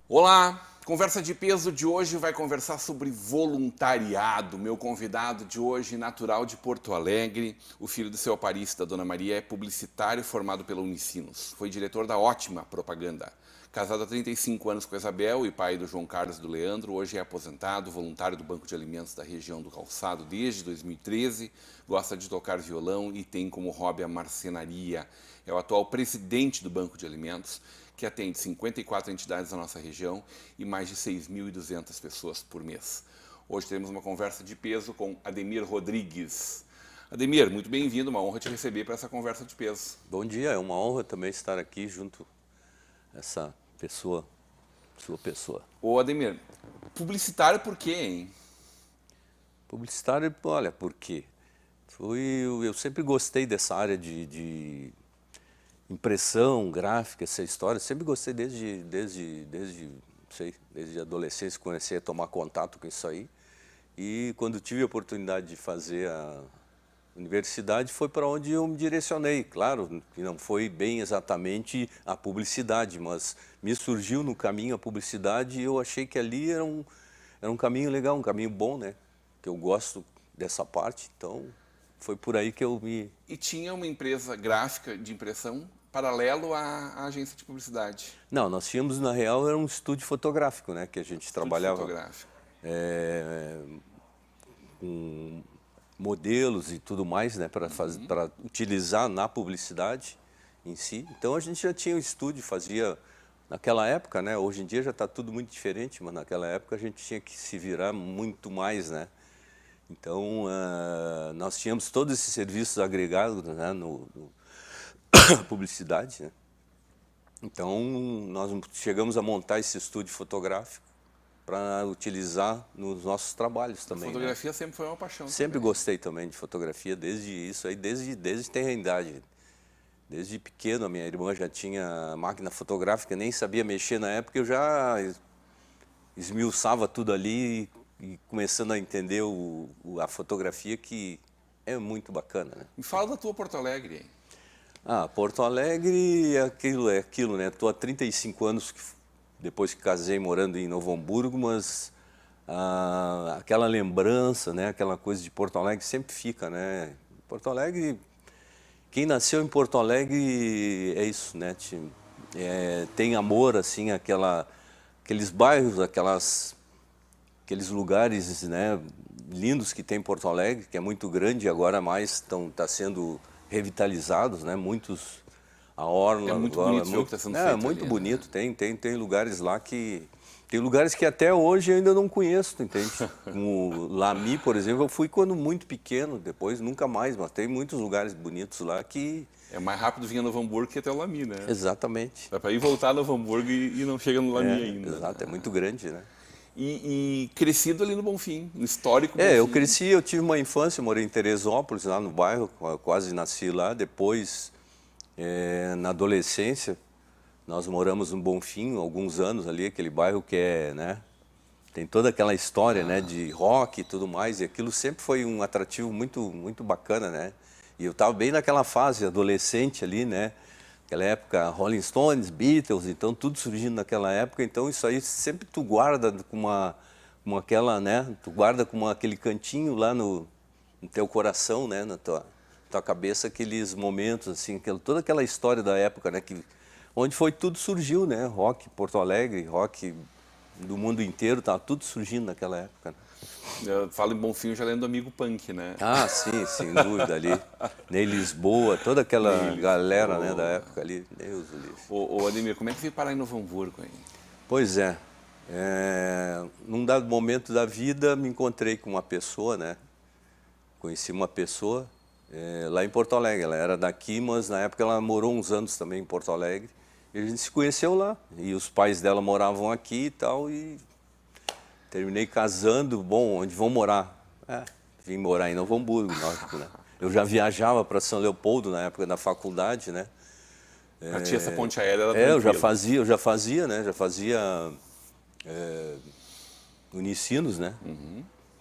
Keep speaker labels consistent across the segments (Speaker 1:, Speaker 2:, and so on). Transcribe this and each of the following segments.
Speaker 1: Olá! Conversa de Peso de hoje vai conversar sobre voluntariado. Meu convidado de hoje, natural de Porto Alegre, o filho do seu aparista, Dona Maria, é publicitário formado pela Unicinos. Foi diretor da Ótima Propaganda. Casado há 35 anos com a Isabel e pai do João Carlos e do Leandro, hoje é aposentado, voluntário do Banco de Alimentos da região do Calçado desde 2013, gosta de tocar violão e tem como hobby a marcenaria. É o atual presidente do Banco de Alimentos, que atende 54 entidades na nossa região e mais de 6.200 pessoas por mês. Hoje teremos uma conversa de peso com Ademir Rodrigues. Ademir, muito bem-vindo, uma honra te receber para essa conversa de peso.
Speaker 2: Bom dia, é uma honra também estar aqui junto a essa pessoa, sua pessoa.
Speaker 1: Ô Ademir, publicitário por quê, hein?
Speaker 2: Publicitário, olha, por quê? Eu sempre gostei dessa área de impressão, gráfica, essa história, sempre gostei desde a adolescência, comecei a tomar contato com isso aí. E quando tive a oportunidade de fazer a universidade, foi para onde eu me direcionei. Claro que não foi bem exatamente a publicidade, mas me surgiu no caminho a publicidade e eu achei que ali era um caminho legal, um caminho bom, né? Que eu gosto dessa parte, então foi por aí que eu me...
Speaker 1: E tinha uma empresa gráfica de impressão paralelo à agência de publicidade?
Speaker 2: Não, nós tínhamos, na real, era um estúdio fotográfico, né? Que a gente trabalhava
Speaker 1: fotográfico.
Speaker 2: Com modelos e tudo mais, né? Para utilizar na publicidade em si. Então a gente já tinha um estúdio, fazia... Naquela época, né? Hoje em dia já está tudo muito diferente, mas naquela época a gente tinha que se virar muito mais, né? Então, nós tínhamos todos esses serviços agregados, né, no publicidade, né? Então, nós chegamos a montar esse estúdio fotográfico para utilizar nos nossos trabalhos também.
Speaker 1: A fotografia, né? Sempre foi uma paixão.
Speaker 2: Sempre gostei também de fotografia, desde isso aí, desde tenridade. Desde pequeno, a minha irmã já tinha máquina fotográfica, nem sabia mexer na época, eu já esmiuçava tudo ali e começando a entender a fotografia, que é muito bacana, né?
Speaker 1: Me fala da tua Porto Alegre, hein?
Speaker 2: Porto Alegre é aquilo, né? Estou há 35 anos, depois que casei, morando em Novo Hamburgo, mas aquela lembrança, né? Aquela coisa de Porto Alegre sempre fica, né? Porto Alegre, quem nasceu em Porto Alegre é isso, né? Tem amor, assim, aqueles bairros, aqueles lugares, né, lindos que tem em Porto Alegre, que é muito grande e agora mais está sendo revitalizados, né, muitos, a orla...
Speaker 1: É muito bonito o que está sendo feito
Speaker 2: É muito
Speaker 1: ali,
Speaker 2: bonito,
Speaker 1: né?
Speaker 2: Tem lugares lá que... Tem lugares que até hoje eu ainda não conheço, entende? Como Lamy, por exemplo, eu fui quando muito pequeno, depois nunca mais, mas tem muitos lugares bonitos lá que...
Speaker 1: É mais rápido vir a Novo Hamburgo que até o Lamy, né?
Speaker 2: Exatamente.
Speaker 1: Dá para ir voltar a Novo Hamburgo e não chega no Lamy ainda.
Speaker 2: Exato, é muito grande, né?
Speaker 1: E crescido ali no Bonfim, no histórico Bonfim.
Speaker 2: Eu cresci, eu tive uma infância, morei em Teresópolis, lá no bairro, quase nasci lá. Depois, na adolescência, nós moramos no Bonfim, alguns anos ali, aquele bairro que né, tem toda aquela história, né, de rock e tudo mais, e aquilo sempre foi um atrativo muito, muito bacana, né? E eu estava bem naquela fase adolescente ali, né? Naquela época, Rolling Stones, Beatles, então tudo surgindo naquela época, então isso aí sempre tu guarda com aquela, né? Tu guarda com aquele cantinho lá no teu coração, né? Na tua cabeça, aqueles momentos, assim, toda aquela história da época, né? Onde foi tudo surgiu, né? Rock Porto Alegre, rock do mundo inteiro, estava tudo surgindo naquela época, né?
Speaker 1: Eu falo em Bonfim, eu já lembro do Amigo Punk, né?
Speaker 2: Sim, sem dúvida, ali. Ney Lisboa, toda aquela galera, né, da época ali. Deus do livro.
Speaker 1: Ô Ademir, como é que veio parar em Novo Hamburgo, hein?
Speaker 2: Pois é. Num dado momento da vida, me encontrei com uma pessoa, né? Conheci uma pessoa lá em Porto Alegre. Ela era daqui, mas na época ela morou uns anos também em Porto Alegre. E a gente se conheceu lá. E os pais dela moravam aqui e tal, e terminei casando. Bom, onde vão morar? Vim morar em Novo Hamburgo, lógico, né? Eu já viajava para São Leopoldo na época da faculdade, né?
Speaker 1: Pra ti essa ponte aérea era
Speaker 2: Eu já
Speaker 1: tranquila.
Speaker 2: fazia, né? Já fazia Unicinos, né?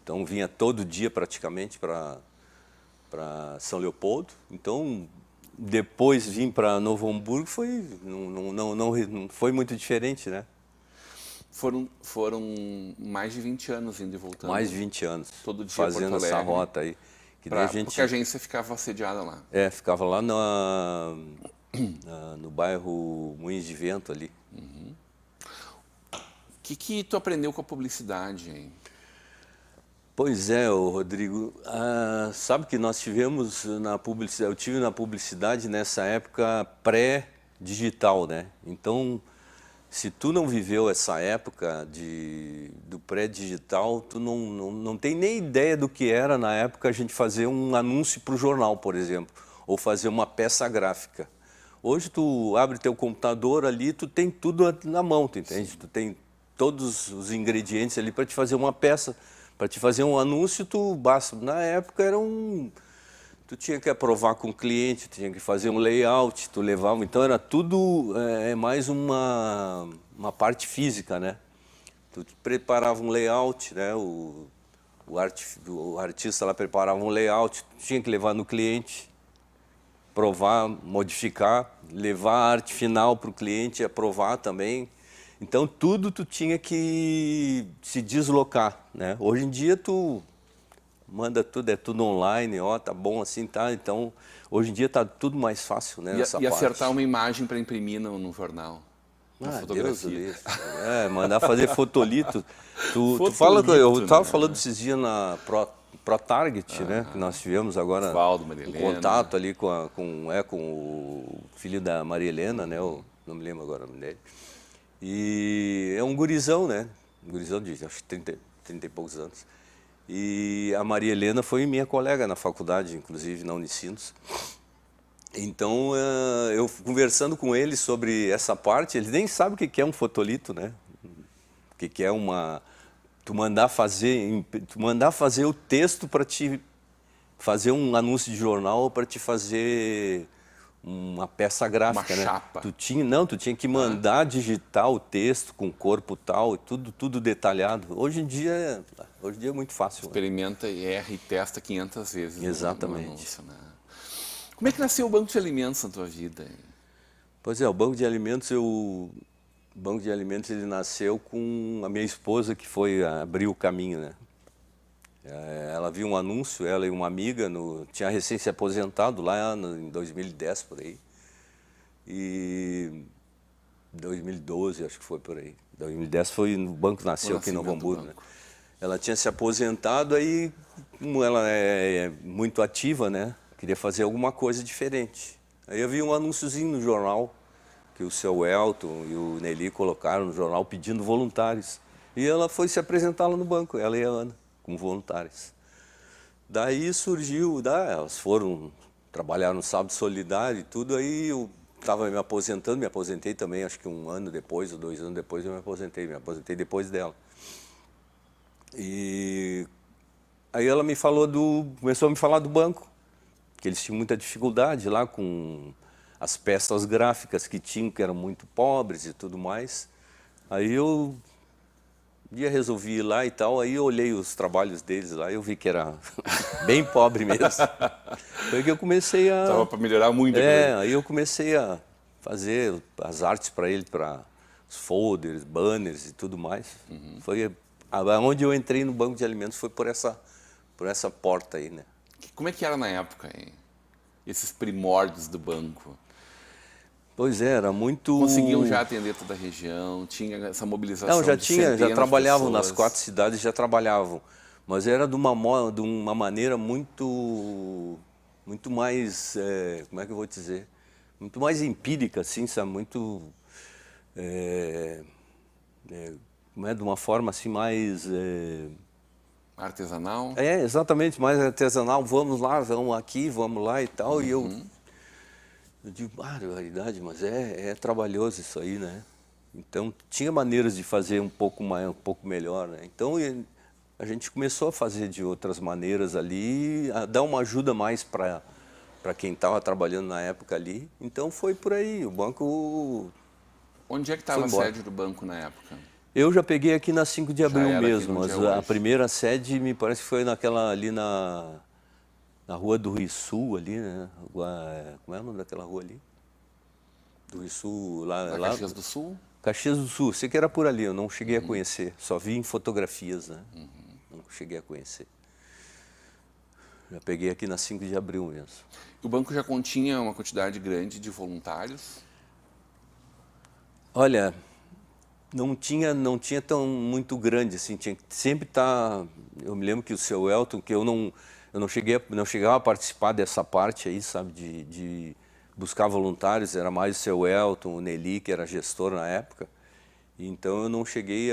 Speaker 2: Então vinha todo dia praticamente para São Leopoldo. Então depois vim para Novo Hamburgo não foi muito diferente, né?
Speaker 1: Foram mais de 20 anos indo e voltando.
Speaker 2: Mais de 20 anos
Speaker 1: Todo dia
Speaker 2: fazendo
Speaker 1: Porto
Speaker 2: essa
Speaker 1: Alegre.
Speaker 2: rota aí. Que daí
Speaker 1: Porque a agência ficava sediada lá.
Speaker 2: ficava lá no bairro Moinhos de Vento ali.
Speaker 1: O que tu aprendeu com a publicidade, hein?
Speaker 2: Pois é, Rodrigo. Sabe que nós tivemos na publicidade, eu tive na publicidade nessa época pré-digital, né? Então, se tu não viveu essa época do pré-digital, tu não tem nem ideia do que era na época a gente fazer um anúncio para o jornal, por exemplo, ou fazer uma peça gráfica. Hoje tu abre teu computador ali, tu tem tudo na mão, tu entende? Tu tem todos os ingredientes ali para te fazer uma peça, para te fazer um anúncio, tu basta. Na época tu tinha que aprovar com o cliente, tu tinha que fazer um layout, tu levava, então era tudo mais uma parte física, né? Tu preparava um layout, né? O artista lá preparava um layout, tu tinha que levar no cliente, provar, modificar, levar a arte final para o cliente aprovar também. Então tudo tu tinha que se deslocar, né? Hoje em dia tu manda tudo, é tudo online, tá bom assim, tá? Então hoje em dia tá tudo mais fácil, né?
Speaker 1: E acertar uma imagem para imprimir no jornal. Uma fotografia.
Speaker 2: Deus, mandar fazer fotolito. Tu fala,
Speaker 1: Fotolito,
Speaker 2: eu estava
Speaker 1: né?
Speaker 2: falando esses dias na ProTarget, né? Que nós tivemos agora
Speaker 1: Osvaldo,
Speaker 2: um
Speaker 1: Marilena.
Speaker 2: contato ali com o filho da Maria Helena, né? Eu não me lembro agora o nome dele. E é um gurizão, né? Um gurizão de acho que 30 e poucos anos. E a Maria Helena foi minha colega na faculdade, inclusive na Unicinos. Então, eu conversando com ele sobre essa parte, ele nem sabe o que é um fotolito, né? O que é tu mandar fazer o texto para te fazer um anúncio de jornal ou para te fazer uma peça gráfica,
Speaker 1: Uma
Speaker 2: né?
Speaker 1: chapa.
Speaker 2: Tu tinha que mandar digitar o texto com corpo tal, e tudo detalhado. Hoje em dia é muito fácil.
Speaker 1: Experimenta, erra e testa 500 vezes.
Speaker 2: Exatamente.
Speaker 1: No anúncio, né? Como é que nasceu o Banco de Alimentos na tua vida?
Speaker 2: Pois é, o Banco de Alimentos, ele nasceu com a minha esposa que foi abrir o caminho, né? Ela viu um anúncio, ela e uma amiga, tinha recém se aposentado lá em 2010, por aí. E 2012, acho que foi por aí. 2010 foi no banco, nasceu aqui em Novo Hamburgo, né? Ela tinha se aposentado, aí como ela é muito ativa, né? Queria fazer alguma coisa diferente. Aí eu vi um anúnciozinho no jornal, que o seu Elton e o Nelly colocaram no jornal pedindo voluntários. E ela foi se apresentar lá no banco, ela e a Ana, como voluntários. Daí surgiu, elas foram trabalhar no Sábado Solidário e tudo, aí eu estava me aposentei também, acho que 1 ano depois ou 2 anos depois eu me aposentei depois dela. E aí ela começou a me falar do banco, que eles tinham muita dificuldade lá com as peças gráficas que tinham, que eram muito pobres e tudo mais. Aí um dia resolvi ir lá e tal, aí eu olhei os trabalhos deles lá e eu vi que era bem pobre mesmo. Foi que eu comecei a...
Speaker 1: Estava para melhorar muito.
Speaker 2: aí eu comecei a fazer as artes para ele, para os folders, banners e tudo mais. Foi onde eu entrei no Banco de Alimentos, foi por essa porta aí, né?
Speaker 1: Como é que era na época, hein? Esses primórdios do banco?
Speaker 2: Pois é, era muito...
Speaker 1: Conseguiam já atender toda a região? Tinha essa mobilização?
Speaker 2: Não, já
Speaker 1: de
Speaker 2: tinha, já
Speaker 1: centenas de
Speaker 2: trabalhavam
Speaker 1: pessoas?
Speaker 2: nas 4 cidades, já trabalhavam. Mas era de uma maneira muito mais, como é que eu vou dizer? Muito mais empírica, assim, sabe? Muito... de uma forma assim mais...
Speaker 1: Artesanal?
Speaker 2: Exatamente, mais artesanal. Vamos lá, vamos aqui, vamos lá e tal. E eu digo, barbaridade, mas é trabalhoso isso aí, né? Então, tinha maneiras de fazer um pouco melhor, né? Então, a gente começou a fazer de outras maneiras ali, a dar uma ajuda mais para para quem estava trabalhando na época ali. Então foi por aí, o banco...
Speaker 1: Onde é que estava a sede do banco na época?
Speaker 2: Eu já peguei aqui na 5 de abril mesmo, mas a primeira sede me parece que foi naquela ali na Rua do Rio Sul, ali, né? Como é o nome daquela rua ali? Do Rio Sul, lá...
Speaker 1: Caxias do Sul?
Speaker 2: Caxias do Sul, sei que era por ali, eu não cheguei a conhecer, só vi em fotografias, né? Não cheguei a conhecer. Já peguei aqui na 5 de abril mesmo.
Speaker 1: O banco já continha uma quantidade grande de voluntários?
Speaker 2: Olha, não tinha tão muito grande, assim, tinha que sempre estar... Eu me lembro que o seu Elton, que eu não chegava a participar dessa parte aí, sabe, de buscar voluntários, era mais o seu Elton, o Nelly, que era gestor na época, então eu não cheguei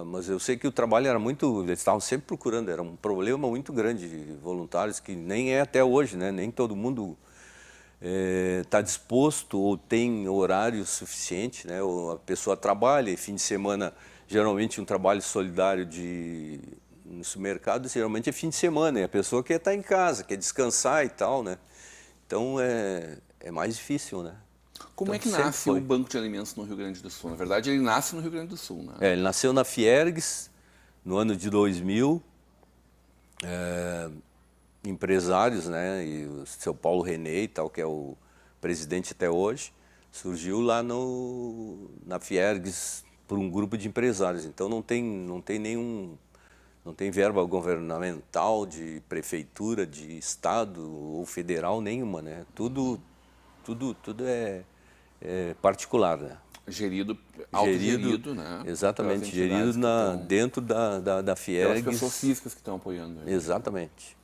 Speaker 2: mas eu sei que o trabalho era muito, eles estavam sempre procurando, era um problema muito grande de voluntários, que nem é até hoje, né? Nem todo mundo está disposto ou tem horário suficiente, né? Ou a pessoa trabalha e fim de semana, geralmente um trabalho solidário no supermercado, geralmente é fim de semana, e a pessoa quer estar em casa, quer descansar e tal, né? Então é mais difícil, né?
Speaker 1: Como é que nasce o Banco de Alimentos no Rio Grande do Sul? Na verdade, ele nasce no Rio Grande do Sul, né?
Speaker 2: Ele nasceu na Fiergues, no ano de 2000. Empresários, né? E o seu Paulo René e tal, que é o presidente até hoje, surgiu lá na Fiergues por um grupo de empresários. Então não tem verba governamental, de prefeitura, de estado ou federal nenhuma, né? Tudo é particular, né?
Speaker 1: Autogerido, né?
Speaker 2: Exatamente, gerido dentro da Fiergues.
Speaker 1: Pelas pessoas físicas que estão apoiando.
Speaker 2: Exatamente.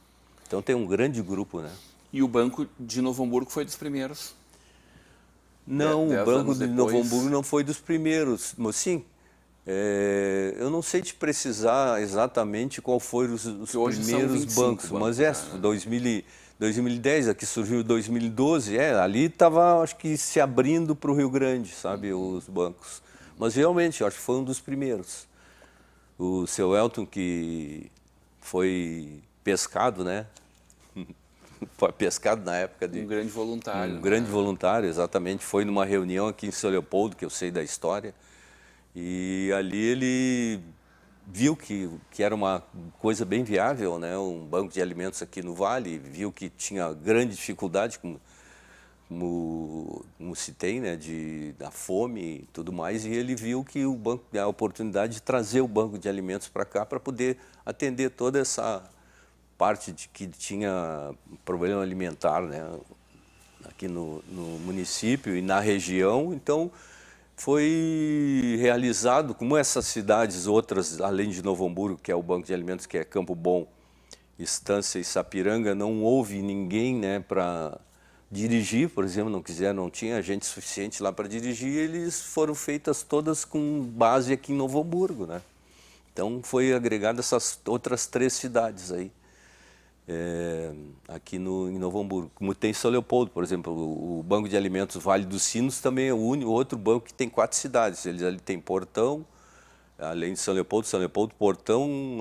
Speaker 2: Então tem um grande grupo, né?
Speaker 1: E o Banco de Novo Hamburgo foi dos primeiros?
Speaker 2: Não, o Banco de Novo Hamburgo não foi dos primeiros, mas sim. Eu não sei te precisar exatamente qual foram os primeiros bancos, mas 2010, aqui surgiu em 2012, ali estava, acho que, se abrindo para o Rio Grande, sabe, os bancos. Mas realmente, acho que foi um dos primeiros. O seu Elton, que foi pescado, né? Foi pescado na época de...
Speaker 1: Um grande voluntário.
Speaker 2: Um grande voluntário, exatamente. Foi numa reunião aqui em São Leopoldo, que eu sei da história. E ali ele viu que era uma coisa bem viável, né? Um banco de alimentos aqui no Vale, viu que tinha grande dificuldade, como citei, né? Da fome e tudo mais, e ele viu que a oportunidade de trazer o banco de alimentos para cá para poder atender toda essa parte de que tinha problema alimentar, né? Aqui no município e na região. Então foi realizado, como essas cidades outras, além de Novo Hamburgo, que é o Banco de Alimentos, que é Campo Bom, Estância e Sapiranga, não houve ninguém, né, para dirigir, por exemplo, não tinha gente suficiente lá para dirigir, eles foram feitas todas com base aqui em Novo Hamburgo, né? Então foi agregado essas outras 3 cidades aí, aqui em Novo Hamburgo. Como tem São Leopoldo, por exemplo, o Banco de Alimentos Vale dos Sinos também é o outro banco que tem 4 cidades. Eles ali tem Portão, além de São Leopoldo, Portão,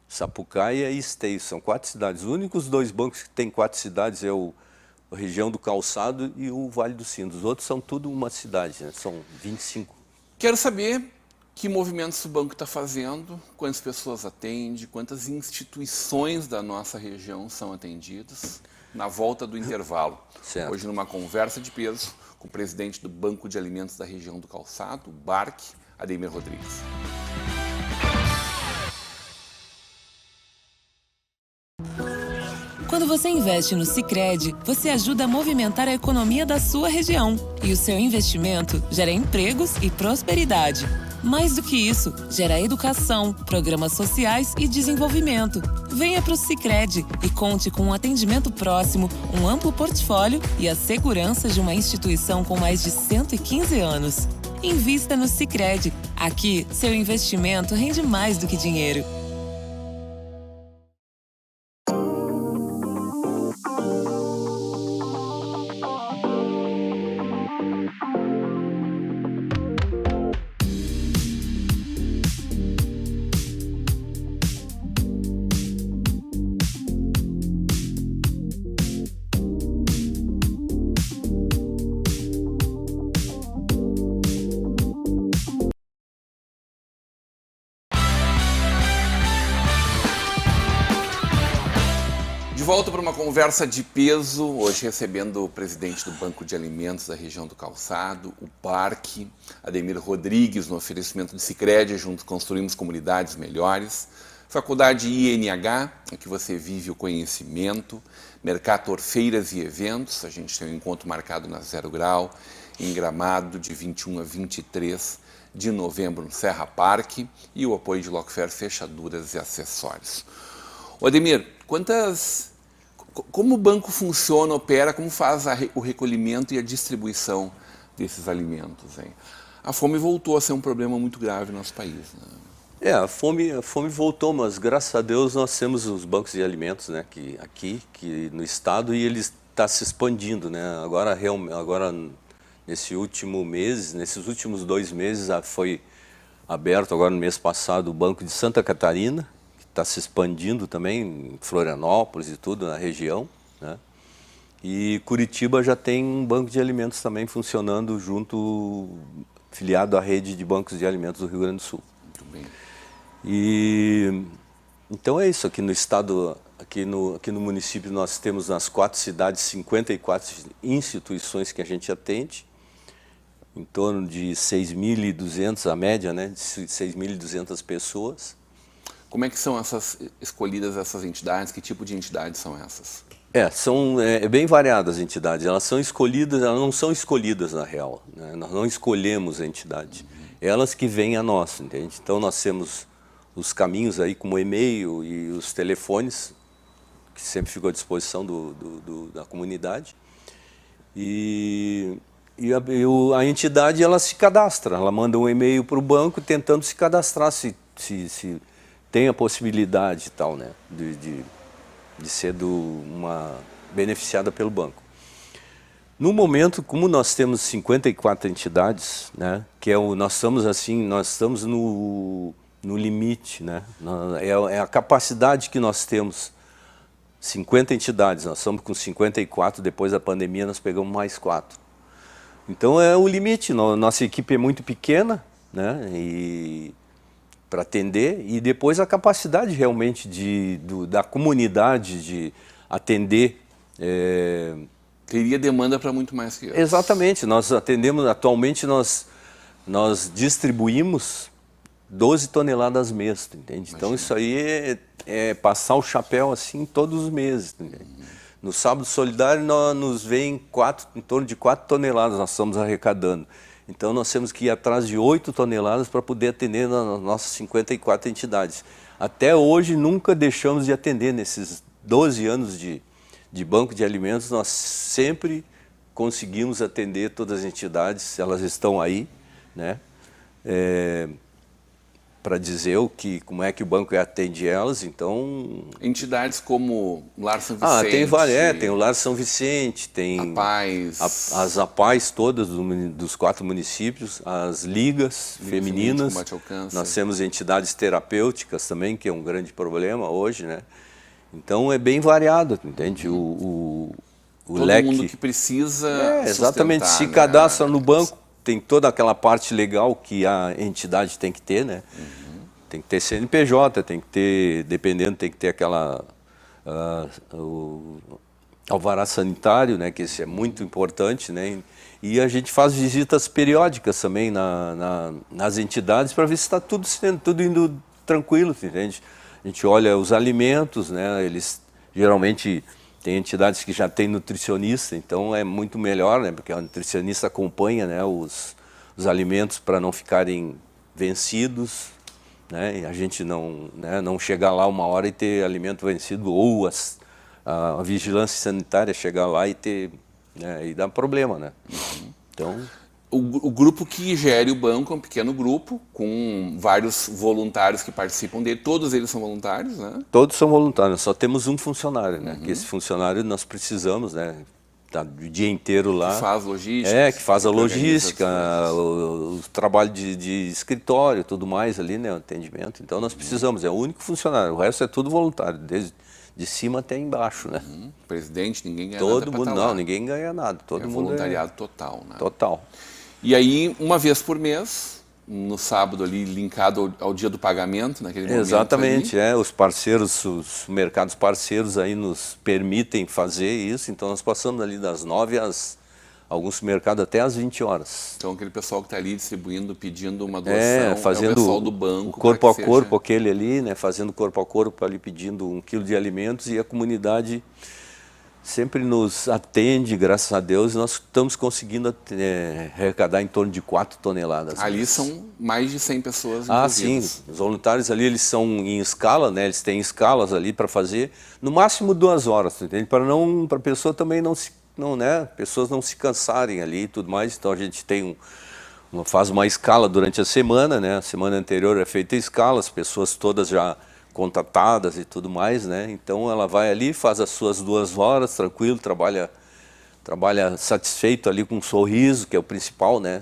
Speaker 2: Sapucaia e Esteio. São 4 cidades. Os únicos 2 bancos que tem 4 cidades é a região do Calçado e o Vale dos Sinos. Os outros são tudo uma cidade, né? São 25.
Speaker 1: Quero saber que movimentos o banco está fazendo, quantas pessoas atende, quantas instituições da nossa região são atendidas na volta do intervalo.
Speaker 2: Certo.
Speaker 1: Hoje, numa conversa de peso com o presidente do Banco de Alimentos da região do Calçado, o BARC, Ademir Rodrigues.
Speaker 3: Quando você investe no Sicredi, você ajuda a movimentar a economia da sua região. E o seu investimento gera empregos e prosperidade. Mais do que isso, gera educação, programas sociais e desenvolvimento. Venha para o Sicredi e conte com um atendimento próximo, um amplo portfólio e a segurança de uma instituição com mais de 115 anos. Invista no Sicredi. Aqui, seu investimento rende mais do que dinheiro.
Speaker 1: volta para uma conversa de peso, hoje recebendo o presidente do Banco de Alimentos da região do Calçado, o Parque, Ademir Rodrigues, no oferecimento de Sicredi, juntos construímos comunidades melhores. Faculdade INH, em que você vive o conhecimento. Mercator Feiras e Eventos, a gente tem um encontro marcado na Zero Grau, em Gramado, de 21 a 23 de novembro, no Serra Parque. E o apoio de Lockfair Fechaduras e Acessórios. Ô Ademir, como o banco funciona, opera, como faz o recolhimento e a distribuição desses alimentos, hein? A fome voltou a ser um problema muito grave no nosso país, né?
Speaker 2: A fome voltou, mas graças a Deus nós temos os bancos de alimentos, né, aqui no estado, e ele está se expandindo, né? Agora nesses últimos 2 meses foi aberto, agora no mês passado, o Banco de Santa Catarina, que está se expandindo também em Florianópolis e tudo, na região, né? E Curitiba já tem um banco de alimentos também funcionando filiado à rede de bancos de alimentos do Rio Grande do Sul.
Speaker 1: Muito bem.
Speaker 2: E então é isso, aqui no estado, aqui no município nós temos nas 4 cidades 54 instituições que a gente atende, em torno de 6.200, a média, né, de 6.200 pessoas.
Speaker 1: Como é que são escolhidas essas entidades? Que tipo de entidades são essas?
Speaker 2: São bem variadas as entidades, elas não são escolhidas na real, né? Nós não escolhemos a entidade, elas que vêm a nós, entende? Então nós temos os caminhos aí como e-mail e os telefones, que sempre ficam à disposição da comunidade, e a entidade ela se cadastra, ela manda um e-mail para o banco tentando se cadastrar, se tem a possibilidade e tal, né, de ser uma beneficiada pelo banco. No momento, como nós temos 54 entidades, né, nós estamos no limite, né, é a capacidade que nós temos, 50 entidades, nós estamos com 54, depois da pandemia nós pegamos mais 4. Então é o limite, nossa equipe é muito pequena, né, para atender, e depois a capacidade realmente da comunidade de atender.
Speaker 1: Teria demanda para muito mais que isso.
Speaker 2: Exatamente, nós atendemos, atualmente nós distribuímos 12 toneladas mês, entende? Imagina. Então isso aí é passar o chapéu assim todos os meses, entende? No Sábado Solidário nos vem em torno de 4 toneladas nós estamos arrecadando. Então nós temos que ir atrás de 8 toneladas para poder atender nas nossas 54 entidades. Até hoje nunca deixamos de atender, nesses 12 anos de banco de alimentos, nós sempre conseguimos atender todas as entidades, elas estão aí, né? Para dizer como é que o banco atende elas, então...
Speaker 1: Entidades como Lar São Vicente...
Speaker 2: tem várias, tem o Lar São Vicente, tem...
Speaker 1: APAES...
Speaker 2: As APAES todas dos 4 municípios, as ligas femininas, nós temos entidades terapêuticas também, que é um grande problema hoje, né? Então é bem variado, entende? O
Speaker 1: todo
Speaker 2: leque...
Speaker 1: mundo que precisa
Speaker 2: exatamente, se cadastra no banco, tem toda aquela parte legal que a entidade tem que ter, né? Tem que ter CNPJ, tem que ter, dependendo, tem que ter aquela o alvará sanitário, né? Que isso é muito importante, né? E a gente faz visitas periódicas também nas entidades para ver se está tudo indo tranquilo, entende? A gente olha os alimentos, né? Eles geralmente tem entidades que já têm nutricionista, então é muito melhor, né? Porque o nutricionista acompanha, né, os alimentos para não ficarem vencidos, né? E a gente não chegar lá uma hora e ter alimento vencido, ou a vigilância sanitária chegar lá e ter, né, e dar problema, né? Então...
Speaker 1: O grupo que gere o banco é um pequeno grupo, com vários voluntários que participam dele. Todos eles são voluntários, né?
Speaker 2: Todos são voluntários, só temos um funcionário, né? Que esse funcionário nós precisamos, né? Tá o dia inteiro lá.
Speaker 1: Que faz logística.
Speaker 2: Que faz a logística, o trabalho de escritório, tudo mais ali, né? O atendimento. Então nós precisamos, é o único funcionário, o resto é tudo voluntário, desde de cima até embaixo, né?
Speaker 1: Presidente, ninguém ganha
Speaker 2: todo
Speaker 1: nada.
Speaker 2: Mundo, não, ninguém ganha nada. Todo mundo
Speaker 1: voluntariado total, né?
Speaker 2: Total.
Speaker 1: E aí, uma vez por mês, no sábado ali, linkado ao dia do pagamento, naquele momento.
Speaker 2: Exatamente,
Speaker 1: ali.
Speaker 2: os parceiros, os mercados parceiros aí nos permitem fazer isso, então nós passamos ali das 9 às, alguns mercados até às 20 horas.
Speaker 1: Então aquele pessoal que está ali distribuindo, pedindo uma doação,
Speaker 2: fazendo
Speaker 1: é o pessoal do banco.
Speaker 2: o corpo a corpo, aquele ali, né, fazendo corpo a corpo ali, pedindo 1 quilo de alimentos, e a comunidade sempre nos atende, graças a Deus, e nós estamos conseguindo arrecadar em torno de 4 toneladas.
Speaker 1: Ali são mais de 100 pessoas
Speaker 2: sim,
Speaker 1: envolvidas.
Speaker 2: os voluntários ali, eles são em escala, né, eles têm escalas ali para fazer, no máximo 2 horas, entende? Para a pessoa também pessoas não se cansarem ali e tudo mais, então a gente tem faz uma escala durante a semana, né, a semana anterior é feita a escala, as pessoas todas já contatadas e tudo mais, né? Então ela vai ali, faz as suas 2 horas, tranquilo, trabalha satisfeito ali com um sorriso, que é o principal, né?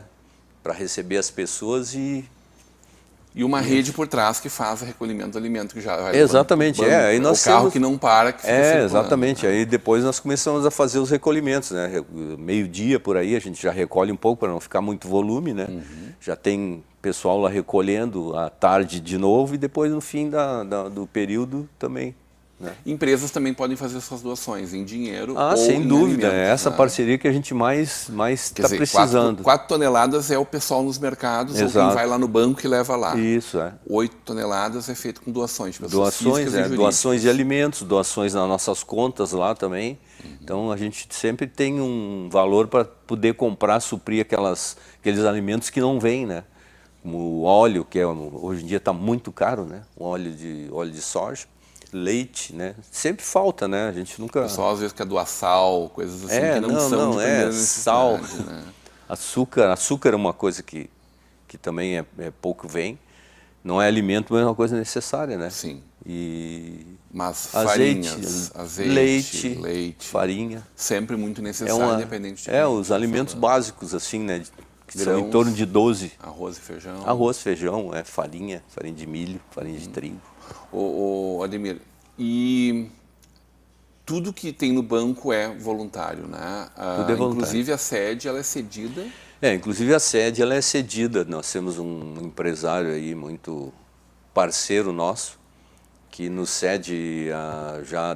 Speaker 2: Para receber as pessoas
Speaker 1: E uma rede por trás que faz o recolhimento do alimento, que já vai
Speaker 2: exatamente, aí nós
Speaker 1: o carro que não para, que fica circulando,
Speaker 2: exatamente,
Speaker 1: né?
Speaker 2: aí depois nós começamos a fazer os recolhimentos, né? Meio-dia por aí a gente já recolhe um pouco para não ficar muito volume, né? Já tem pessoal lá recolhendo à tarde de novo e depois no fim do período também, né?
Speaker 1: Empresas também podem fazer suas doações em dinheiro ou
Speaker 2: sem
Speaker 1: em
Speaker 2: dúvida,
Speaker 1: alimentos,
Speaker 2: é essa
Speaker 1: né?
Speaker 2: parceria que a gente mais está precisando.
Speaker 1: 4 toneladas é o pessoal nos mercados,
Speaker 2: Exato.
Speaker 1: ou quem vai lá no banco e leva lá.
Speaker 2: Isso,
Speaker 1: 8 toneladas é feito com doações de pessoas
Speaker 2: doações,
Speaker 1: físicas e jurídicas.
Speaker 2: doações de alimentos, doações nas nossas contas lá também. Então a gente sempre tem um valor para poder comprar, suprir aqueles alimentos que não vêm, né? Como o óleo, que hoje em dia está muito caro, né? O óleo de soja, leite, né? Sempre falta, né? A gente nunca...
Speaker 1: O pessoal às vezes quer doar sal, coisas assim que não são de primeira
Speaker 2: sal,
Speaker 1: necessidade, né?
Speaker 2: Açúcar é uma coisa que também pouco vem. Não é alimento, mas é uma coisa necessária, né?
Speaker 1: Sim.
Speaker 2: Mas
Speaker 1: farinhas, azeite, leite,
Speaker 2: farinha.
Speaker 1: Sempre muito necessário, independente de
Speaker 2: os alimentos básicos, assim, né? Que são em torno de 12.
Speaker 1: Arroz e feijão.
Speaker 2: Arroz, feijão, farinha de milho, farinha de trigo.
Speaker 1: Ademir, e tudo que tem no banco é voluntário, né?
Speaker 2: Tudo é voluntário.
Speaker 1: Inclusive a sede, ela é cedida?
Speaker 2: Inclusive a sede, ela é cedida. Nós temos um empresário aí muito parceiro nosso, que nos cede há já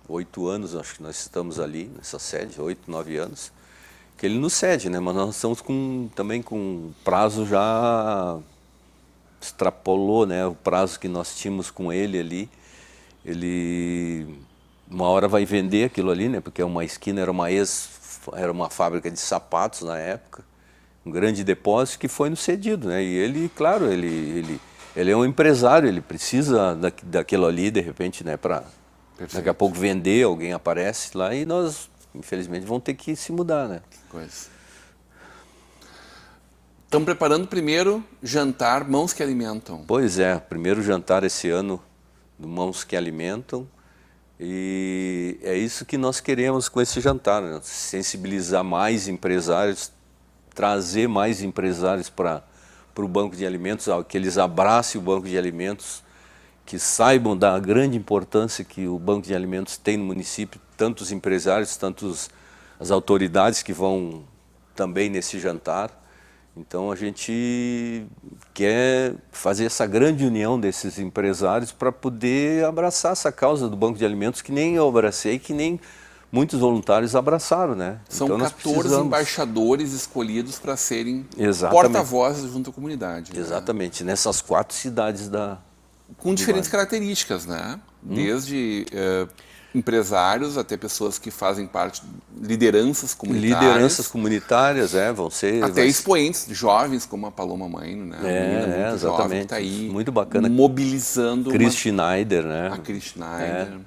Speaker 2: 8 anos, acho que nós estamos ali nessa sede, 8, 9 anos, que ele nos cede, né? Mas nós estamos também com prazo já extrapolou, né? O prazo que nós tínhamos com ele ali. Ele uma hora vai vender aquilo ali, né? Porque uma esquina era uma fábrica de sapatos na época, um grande depósito que foi nos cedido, né? E ele, claro, ele é um empresário, ele precisa daquilo ali, de repente, né? Para daqui a pouco vender, alguém aparece lá e nós, infelizmente, vamos ter que se mudar, né?
Speaker 1: Que coisa. Estão preparando o primeiro jantar Mãos que Alimentam.
Speaker 2: Pois é, primeiro jantar esse ano do Mãos que Alimentam. E é isso que nós queremos com esse jantar, né? Sensibilizar mais empresários, trazer mais empresários para o Banco de Alimentos, que eles abracem o Banco de Alimentos, que saibam da grande importância que o Banco de Alimentos tem no município, tanto os empresários, tanto as autoridades que vão também nesse jantar. Então a gente quer fazer essa grande união desses empresários para poder abraçar essa causa do Banco de Alimentos, que nem eu abracei, que nem muitos voluntários abraçaram, né?
Speaker 1: São
Speaker 2: então,
Speaker 1: 14 embaixadores escolhidos para serem
Speaker 2: Exatamente.
Speaker 1: Porta-vozes junto à comunidade.
Speaker 2: Exatamente, né? Nessas 4 cidades
Speaker 1: com diferentes características, né? Desde empresários até pessoas que fazem parte de lideranças comunitárias.
Speaker 2: Lideranças comunitárias, vão ser...
Speaker 1: Até expoentes jovens, como a Paloma Maino, né?
Speaker 2: Exatamente.
Speaker 1: Jovem que está aí
Speaker 2: muito bacana.
Speaker 1: Mobilizando...
Speaker 2: Cris Schneider, né?
Speaker 1: A Cris Schneider.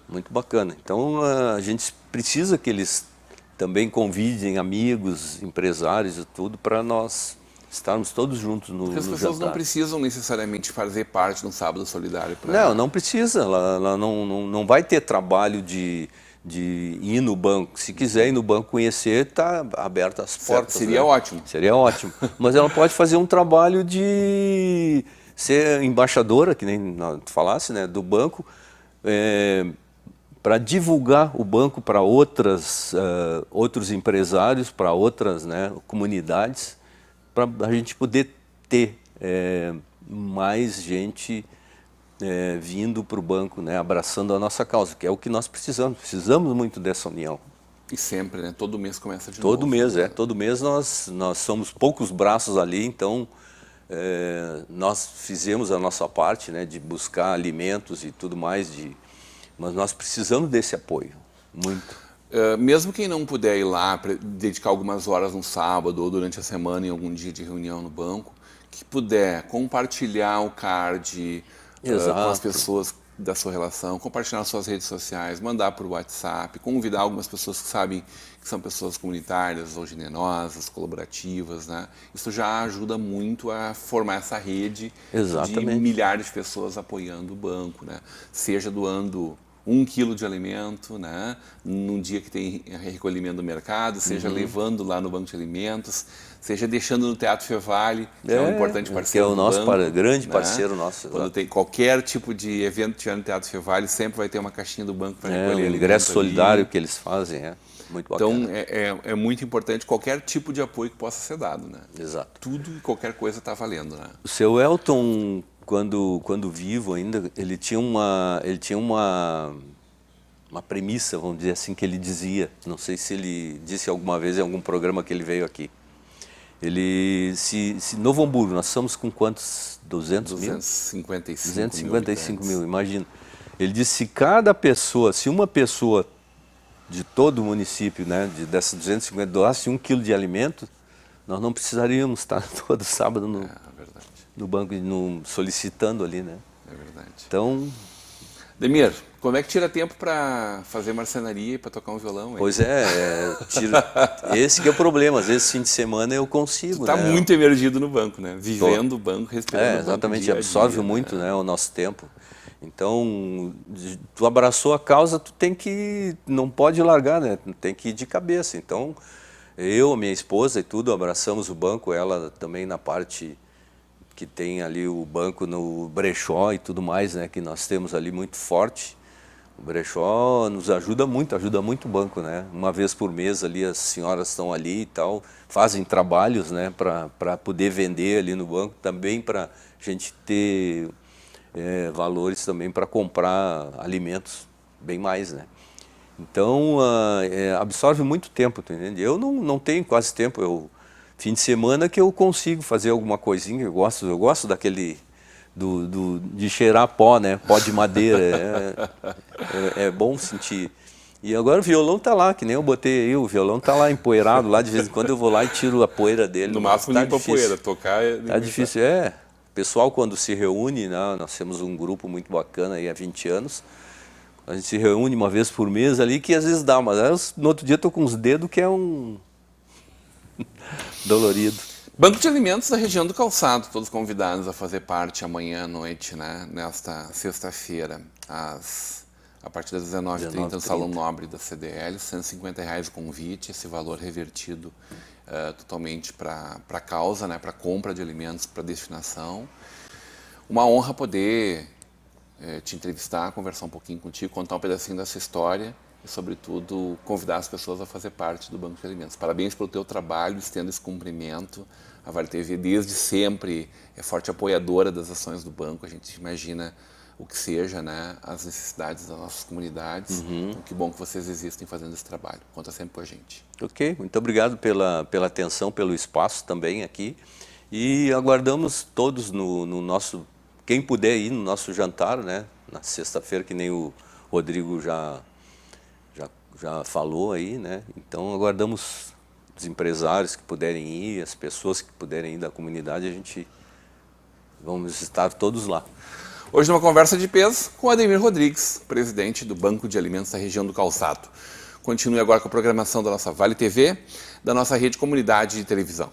Speaker 2: Muito bacana. Então a gente precisa que eles também convidem amigos, empresários e tudo para nós estarmos todos juntos no jantar.
Speaker 1: Porque as pessoas não precisam necessariamente fazer parte de um sábado solidário.
Speaker 2: Não precisa. Ela não vai ter trabalho de ir no banco. Se quiser ir no banco conhecer, está aberta as portas.
Speaker 1: Seria ótimo.
Speaker 2: Seria ótimo. Mas ela pode fazer um trabalho de ser embaixadora, que nem tu falasse, né, do banco, para divulgar o banco para outros empresários, para outras, né, comunidades, para a gente poder ter mais gente vindo para o banco, né, abraçando a nossa causa, que é o que nós precisamos. Precisamos muito dessa união.
Speaker 1: E sempre, né? Todo mês começa de novo.
Speaker 2: Todo mês, Todo mês nós somos poucos braços ali, então nós fizemos a nossa parte, né, de buscar alimentos e tudo mais, mas nós precisamos desse apoio, muito.
Speaker 1: Mesmo quem não puder ir lá, dedicar algumas horas no sábado ou durante a semana em algum dia de reunião no banco, que puder compartilhar o card com as pessoas da sua relação, compartilhar nas suas redes sociais, mandar por WhatsApp, convidar algumas pessoas que sabem que são pessoas comunitárias ou generosas, colaborativas, né? Isso já ajuda muito a formar essa rede de milhares de pessoas apoiando o banco, né? Seja doando 1 quilo de alimento, né, num dia que tem recolhimento do mercado, seja levando lá no banco de alimentos, seja deixando no Teatro Fevale, que é um importante parceiro
Speaker 2: que é o nosso
Speaker 1: banco,
Speaker 2: grande parceiro nosso.
Speaker 1: Quando tem qualquer tipo de evento que tiver no Teatro Fevale, sempre vai ter uma caixinha do banco para recolher
Speaker 2: o ingresso solidário que eles fazem, muito bacana.
Speaker 1: Então, é muito importante qualquer tipo de apoio que possa ser dado, né?
Speaker 2: Exato.
Speaker 1: Tudo e qualquer coisa está valendo, né?
Speaker 2: O seu Elton, quando vivo ainda, ele tinha uma premissa, vamos dizer assim, que ele dizia, não sei se ele disse alguma vez em algum programa que ele veio aqui. Se Novo Hamburgo, nós estamos com quantos? 255 mil, imagina. Ele disse, se uma pessoa de todo o município, né, dessas 250, doasse 1 quilo de alimento, nós não precisaríamos estar todo sábado no banco solicitando ali, né?
Speaker 1: É verdade.
Speaker 2: Então...
Speaker 1: Demir, como é que tira tempo para fazer marcenaria e para tocar um violão?
Speaker 2: Pois esse que é o problema. Às vezes, fim de semana, eu consigo.
Speaker 1: Tu tá muito emergido no banco, né? Vivendo o banco, respirando o banco.
Speaker 2: Exatamente, absorve muito, né, o nosso tempo. Então, tu abraçou a causa, não pode largar, né? Tem que ir de cabeça. Então, eu, minha esposa e tudo, abraçamos o banco, ela também na parte que tem ali o banco no brechó e tudo mais, né, que nós temos ali muito forte. O brechó nos ajuda muito o banco, né? Uma vez por mês ali as senhoras estão ali e tal, fazem trabalhos, né, para poder vender ali no banco, também para a gente ter valores também para comprar alimentos bem mais, né? Então, absorve muito tempo, tu entende? Eu não tenho quase tempo, fim de semana que eu consigo fazer alguma coisinha, eu gosto daquele, de cheirar pó, né? Pó de madeira, é bom sentir. E agora o violão tá lá, que nem eu botei aí, o violão tá lá empoeirado, lá de vez em quando eu vou lá e tiro a poeira dele.
Speaker 1: No máximo limpa a poeira, tocar...
Speaker 2: Tá difícil, O pessoal quando se reúne, né? Nós temos um grupo muito bacana aí há 20 anos, a gente se reúne uma vez por mês ali, que às vezes dá, mas no outro dia eu tô com os dedos que é um... dolorido.
Speaker 1: Banco de Alimentos da região do Calçado, todos convidados a fazer parte amanhã à noite, né? Nesta sexta-feira, a partir das 19h30 no Salão Nobre da CDL, R$150 o convite, esse valor revertido totalmente para a causa, né? Para compra de alimentos para destinação. Uma honra poder te entrevistar, conversar um pouquinho contigo, contar um pedacinho dessa história e, sobretudo, convidar as pessoas a fazer parte do Banco de Alimentos. Parabéns pelo teu trabalho, estendo esse cumprimento. A Vale TV, desde sempre, é forte apoiadora das ações do banco. A gente imagina o que seja, né, as necessidades das nossas comunidades. Então, que bom que vocês existem fazendo esse trabalho. Conta sempre com a gente.
Speaker 2: Ok, muito obrigado pela atenção, pelo espaço também aqui. E aguardamos todos no nosso... Quem puder ir no nosso jantar, né, na sexta-feira, que nem o Rodrigo já falou aí, né? Então aguardamos os empresários que puderem ir, as pessoas que puderem ir da comunidade, vamos estar todos lá.
Speaker 1: Hoje numa conversa de peso com Ademir Rodrigues, presidente do Banco de Alimentos da região do Calçado. Continue agora com a programação da nossa Vale TV, da nossa rede Comunidade de Televisão.